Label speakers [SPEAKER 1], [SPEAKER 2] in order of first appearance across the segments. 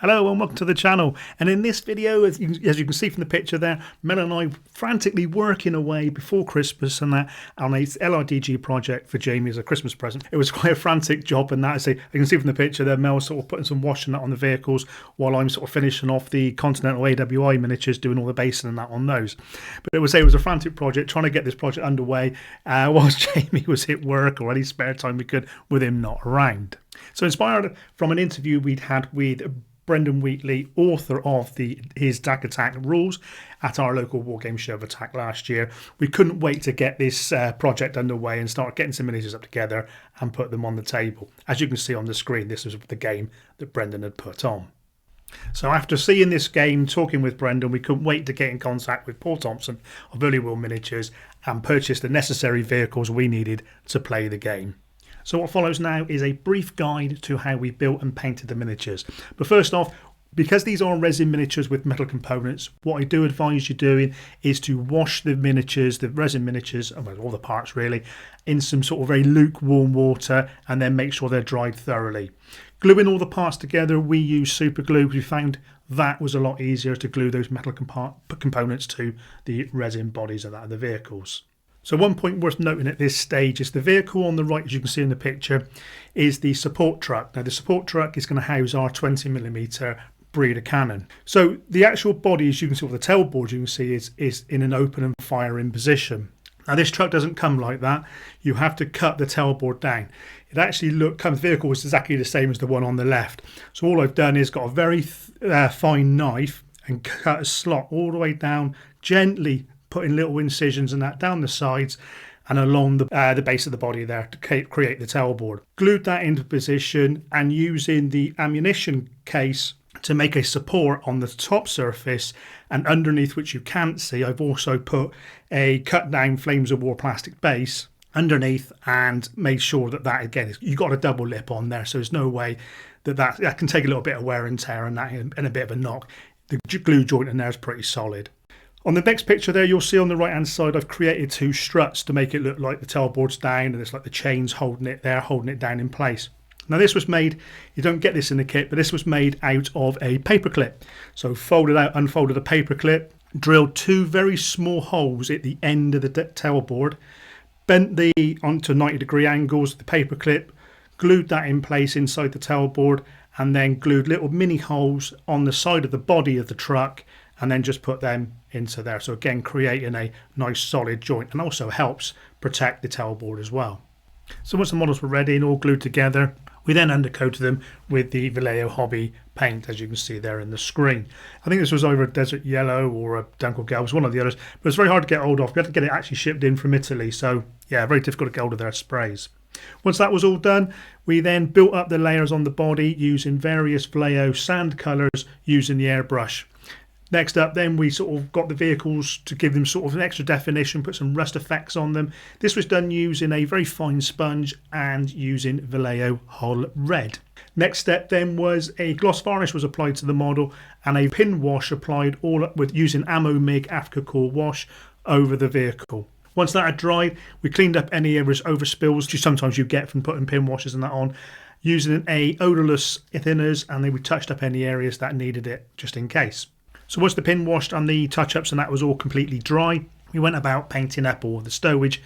[SPEAKER 1] Hello and welcome to the channel, and in this video, as you can see from the picture there, Mel and I frantically working away before Christmas and that on a LRDG project for Jamie as a Christmas present. It was quite a frantic job, and that you can see from the picture there, Mel sort of putting some wash and that on the vehicles while I'm sort of finishing off the Continental AWI miniatures, doing all the basing and that on those. But it was a frantic project, trying to get this project underway whilst Jamie was at work or any spare time we could with him not around. So inspired from an interview we'd had with Brendan Wheatley, author of his Dak Attack rules at our local Wargame show of Attack last year, we couldn't wait to get this project underway and start getting some miniatures up together and put them on the table. As you can see on the screen, this was the game that Brendan had put on. So after seeing this game, talking with Brendan, we couldn't wait to get in contact with Paul Thompson of Early World Miniatures and purchase the necessary vehicles we needed to play the game. So what follows now is a brief guide to how we built and painted the miniatures. But first off, because these are resin miniatures with metal components, what I do advise you doing is to wash the miniatures, the resin miniatures, all the parts really, in some sort of very lukewarm water and then make sure they're dried thoroughly. Gluing all the parts together, we use super glue. We found that was a lot easier to glue those metal components to the resin bodies of the vehicles. So one point worth noting at this stage is the vehicle on the right, as you can see in the picture, is the support truck. Now the support truck is going to house our 20mm breeder cannon. So the actual body, as you can see, or the tailboard you can see is in an open and firing position. Now this truck doesn't come like that. You have to cut the tailboard down. It actually the vehicle is exactly the same as the one on the left. So all I've done is got a very fine knife and cut a slot all the way down, gently putting little incisions and that down the sides and along the base of the body there to create the tailboard. Glued that into position and using the ammunition case to make a support on the top surface, and underneath, which you can't see, I've also put a cut down Flames of War plastic base underneath and made sure that again, you've got a double lip on there, so there's no way that can take a little bit of wear and tear and a bit of a knock. The glue joint in there is pretty solid. On the next picture there, you'll see on the right hand side I've created two struts to make it look like the tailboard's down and it's like the chains holding it down in place. Now this was made, you don't get this in the kit, but this was made out of a paper clip. So folded out, unfolded a paper clip, drilled two very small holes at the end of the tailboard, bent onto 90-degree angles the paper clip, glued that in place inside the tailboard, and then glued little mini holes on the side of the body of the truck and then just put them into there. So again, creating a nice solid joint, and also helps protect the tailboard as well. So once the models were ready and all glued together, we then undercoated them with the Vallejo Hobby paint, as you can see there in the screen. I think this was either a Desert Yellow or a Dunkel Gal, one of the others, but it's very hard to get hold of. We had to get it actually shipped in from Italy, so yeah, very difficult to get hold of their sprays. Once that was all done, we then built up the layers on the body using various Vallejo sand colours using the airbrush. Next up then, we sort of got the vehicles to give them sort of an extra definition, put some rust effects on them. This was done using a very fine sponge and using Vallejo Hull Red. Next step then was a gloss varnish was applied to the model and a pin wash applied all up with using Ammo MIG Africa Core wash over the vehicle. Once that had dried, we cleaned up any overspills which sometimes you get from putting pin washes and that on, using a odourless thinners, and then we touched up any areas that needed it just in case. So once the pin washed and the touch-ups and that was all completely dry, we went about painting up all the stowage,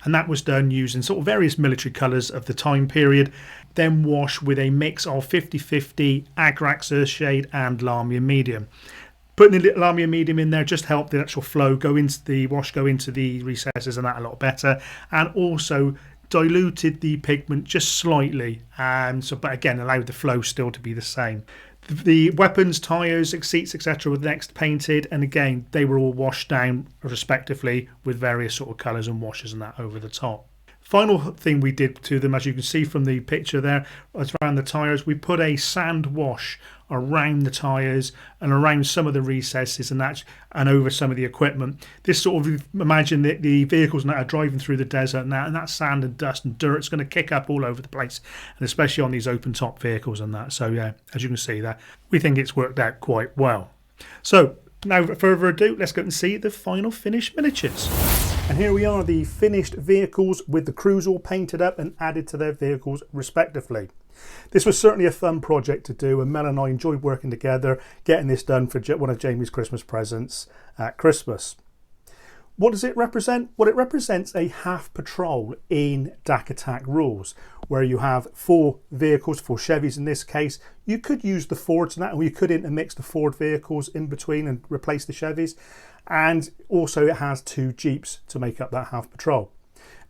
[SPEAKER 1] and that was done using sort of various military colours of the time period, then wash with a mix of 50-50 Agrax Earthshade and Lamia Medium. Putting the Lamia Medium in there just helped the actual flow go into the wash, go into the recesses and that a lot better, and also diluted the pigment just slightly, but again allowed the flow still to be the same. The weapons, tyres, seats, etc. were next painted, and again they were all washed down respectively with various sort of colours and washes and that over the top. Final thing we did to them, as you can see from the picture there, was around the tyres. We put a sand wash around the tyres and around some of the recesses and over some of the equipment. This sort of, imagine that the vehicles now are driving through the desert and that sand and dust and dirt is going to kick up all over the place, and especially on these open top vehicles and that. So yeah, as you can see there, we think it's worked out quite well. So now without further ado, let's go and see the final finished miniatures. And here we are, the finished vehicles with the crews all painted up and added to their vehicles respectively. This was certainly a fun project to do, and Mel and I enjoyed working together, getting this done for one of Jamie's Christmas presents at Christmas. What does it represent? Well, it represents a half patrol in Dak Attack rules, where you have 4 vehicles, 4 Chevys in this case. You could use the Fords and that, or you could intermix the Ford vehicles in between and replace the Chevys. And also it has 2 Jeeps to make up that half patrol.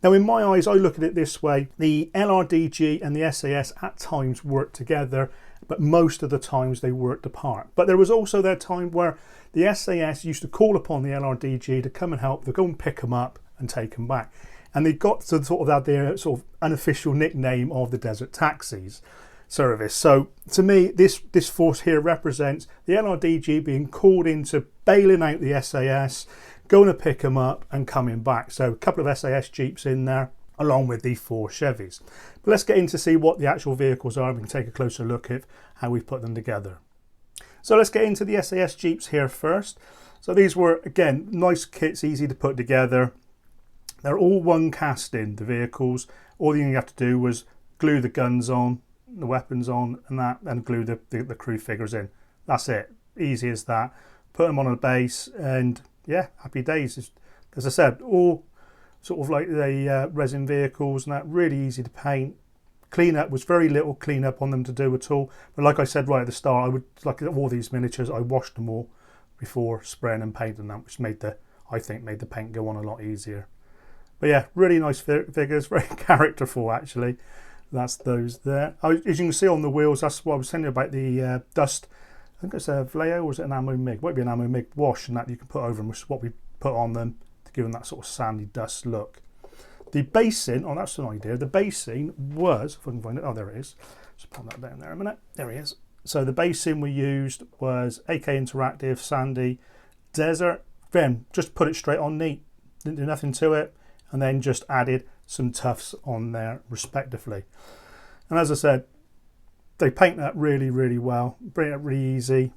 [SPEAKER 1] Now in my eyes, I look at it this way: the LRDG and the SAS at times work together, but most of the times they worked apart. But there was also that time where the SAS used to call upon the LRDG to come and help. They'd go and pick them up and take them back. And they got to sort of have their sort of unofficial nickname of the Desert Taxis service. So to me, this force here represents the LRDG being called into bailing out the SAS, going to pick them up and coming back. So a couple of SAS Jeeps in there, along with the 4 Chevys. But let's get in to see what the actual vehicles are. We can take a closer look at how we've put them together. So let's get into the SAS Jeeps here first. So these were, again, nice kits, easy to put together. They're all one casting, the vehicles. All you have to do was glue the guns on, the weapons on, and that, and glue the crew figures in. That's it. Easy as that. Put them on a base, and yeah, happy days. As I said, all sort of like the resin vehicles, and that, really easy to paint. Cleanup was very little cleanup on them to do at all. But like I said right at the start, I would, like all these miniatures, I washed them all before spraying and painting them, which made I think made the paint go on a lot easier. But yeah, really nice figures, very characterful actually. That's those there. As you can see on the wheels, that's what I was telling you about the dust. I think it's a Vallejo, or is it an Ammo MIG? It might be an Ammo MIG wash, and that you can put over them, which is what we put on them to give them that sort of sandy dust look. The basing, oh, that's an idea. The basing was, if I can find it, oh, there it is. Just put that down there a minute. There he is. So the basing we used was AK Interactive, Sandy, Desert. Then just put it straight on neat. Didn't do nothing to it. And then just added some tufts on there respectively. And as I said, they paint that really, really well. Bring it up really easy.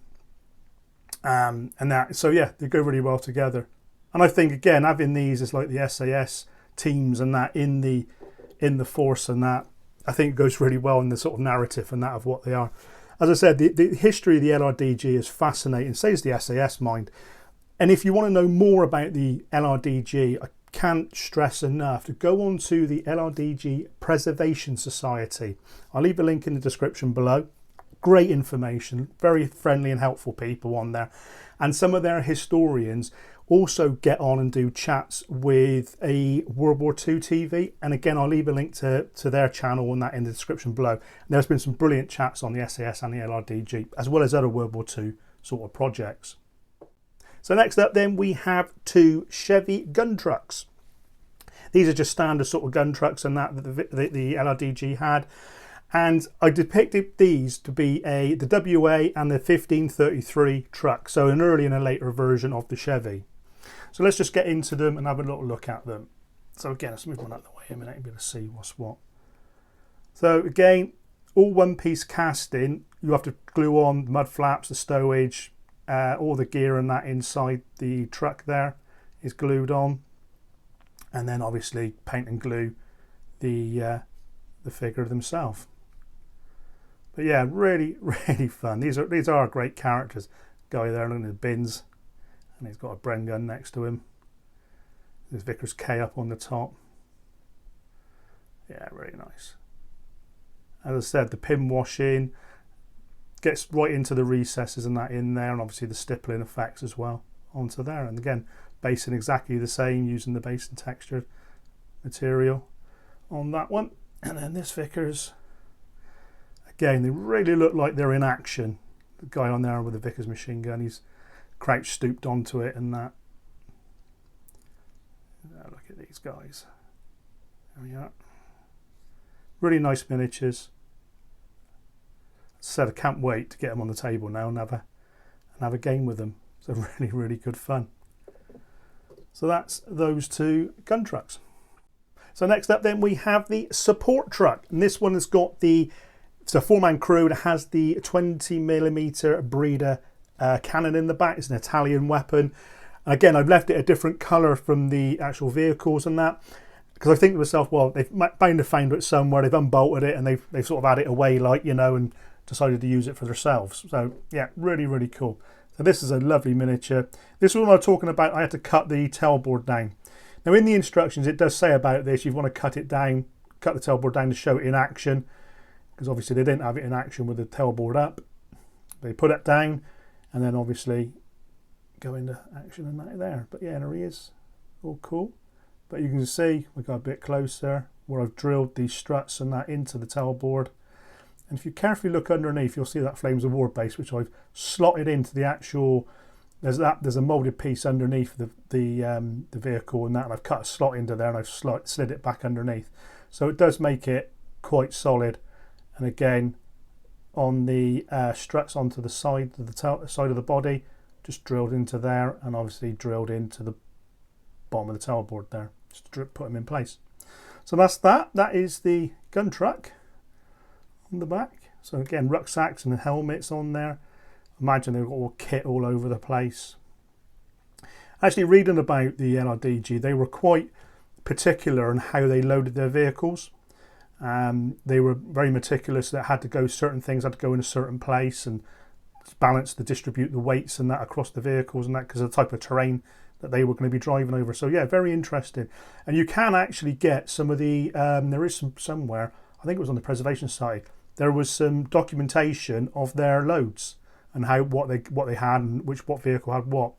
[SPEAKER 1] And that, so yeah, they go really well together. And I think, again, having these as like the SAS teams and that in the force and that, I think it goes really well in the sort of narrative and that of what they are. As I said, the history of the LRDG is fascinating, so is the SAS mind. And if you want to know more about the LRDG, I can't stress enough to go on to the LRDG Preservation Society. I'll leave a link in the description below. Great information, very friendly and helpful people on there. And some of their historians also get on and do chats with a World War II TV. And again, I'll leave a link to their channel and that in the description below. And there's been some brilliant chats on the SAS and the LRDG, as well as other World War II sort of projects. So next up then, we have 2 Chevy gun trucks. These are just standard sort of gun trucks and that the LRDG had. And I depicted these to be the WA and the 1533 truck. So an early and a later version of the Chevy. So let's just get into them and have a little look at them. So again, let's move one out of the way a minute and be able to see what's what. So again, all one piece casting. You have to glue on the mud flaps, the stowage, all the gear and that inside the truck there is glued on. And then obviously paint and glue the figure themselves. But yeah, really, really fun. These are great characters. Guy there looking at the bins, and he's got a Bren gun next to him. There's Vickers K up on the top. Yeah, really nice. As I said, the pin washing gets right into the recesses and that in there, and obviously the stippling effects as well onto there. And again, basing exactly the same, using the base and textured material on that one. And then this Vickers, again, they really look like they're in action. The guy on there with the Vickers machine gun, he's crouched stooped onto it and that. Look at these guys. There we are. Really nice miniatures. As I said, I can't wait to get them on the table now and have a game with them. So really, really good fun. So that's those 2 gun trucks. So next up then we have the support truck. And this one has got it's a 4-man crew. It has the 20mm breeder cannon in the back. It's an Italian weapon. And again, I've left it a different colour from the actual vehicles and that, because I think to myself, well, they've bound to find it somewhere, they've unbolted it and they've sort of had it away, like, you know, and decided to use it for themselves. So yeah, really, really cool. So this is a lovely miniature. This was what I was talking about. I had to cut the tailboard down. Now in the instructions, it does say about this, you want to cut it down, cut the tailboard down to show it in action, because obviously they didn't have it in action with the tailboard up. They put it down and then obviously go into action and that there. But yeah, there he is, all cool. But you can see we got a bit closer where I've drilled these struts and that into the tailboard. And if you carefully look underneath, you'll see that Flames of War base, which I've slotted into the actual. There's a moulded piece underneath the vehicle and that, and I've cut a slot into there and I've slid it back underneath. So it does make it quite solid. And again, on the struts onto the side of the body, just drilled into there, and obviously drilled into the bottom of the tailboard there, just to put them in place. So that's that. That is the gun truck on the back. So again, rucksacks and helmets on there. Imagine they've got all kit all over the place. Actually, reading about the LRDG, they were quite particular on how they loaded their vehicles. They were very meticulous. That had to go, certain things had to go in a certain place and balance to distribute the weights and that across the vehicles and that, because of the type of terrain that they were going to be driving over. So yeah, very interesting. And you can actually get some of the there is some somewhere, I think it was on the preservation side, there was some documentation of their loads and what they had and what vehicle had what.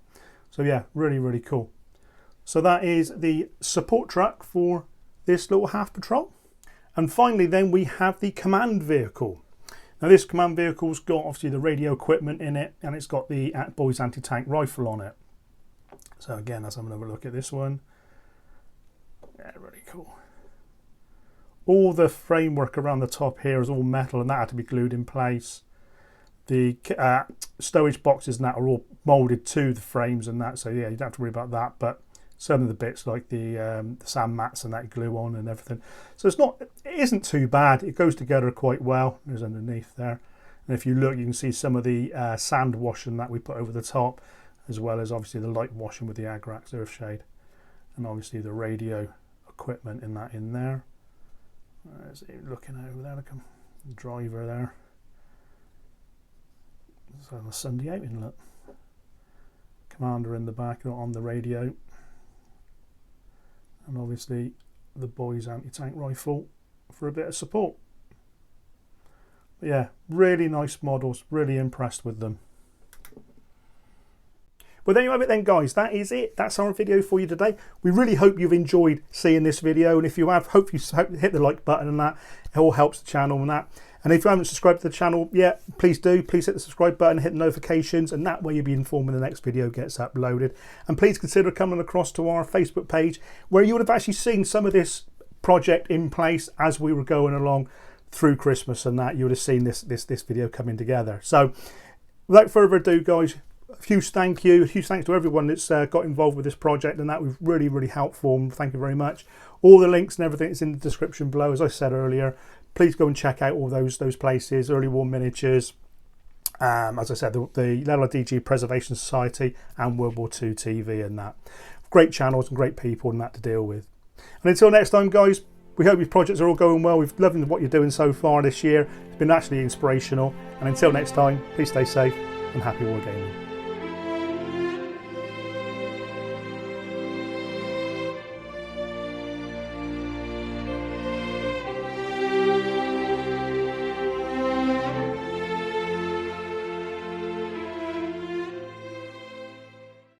[SPEAKER 1] So yeah, really, really cool. So that is the support truck for this little half patrol. And finally then we have the command vehicle. Now this command vehicle's got obviously the radio equipment in it, and it's got the boys anti-tank rifle on it. So again, let's have another look at this one. Yeah, really cool. All the framework around the top here is all metal, and that had to be glued in place. The stowage boxes and that are all moulded to the frames and that, so yeah, you don't have to worry about that. But some of the bits like the sand mats and that glue on and everything, so it isn't too bad. It goes together quite well. There's underneath there, and if you look, you can see some of the sand washing that we put over the top, as well as obviously the light washing with the Agrax Earthshade, and obviously the radio equipment in there. Looking over there, look at the driver there. So the Sunday out inlet. Commander in the back on the radio. And obviously the boys anti-tank rifle for a bit of support. But yeah, really nice models, really impressed with them. Well, there you have it then, guys. That is it. That's our video for you today. We really hope you've enjoyed seeing this video, and if you have, hope you hit the like button and that. It all helps the channel and that. And if you haven't subscribed to the channel yet, please do. Please hit the subscribe button, hit the notifications, and that way you'll be informed when the next video gets uploaded. And please consider coming across to our Facebook page, where you would have actually seen some of this project in place as we were going along through Christmas and that. You would have seen this video coming together. So without further ado, guys, a huge thanks to everyone that's got involved with this project, and that was really, really helpful, and thank you very much. All the links and everything is in the description below, as I said earlier. Please go and check out all those places, Early War Miniatures, as I said, the LRDG Preservation Society and World War II TV and that. Great channels and great people and that to deal with. And until next time, guys, we hope your projects are all going well. We've loved what you're doing so far this year. It's been actually inspirational. And until next time, please stay safe and happy wargaming.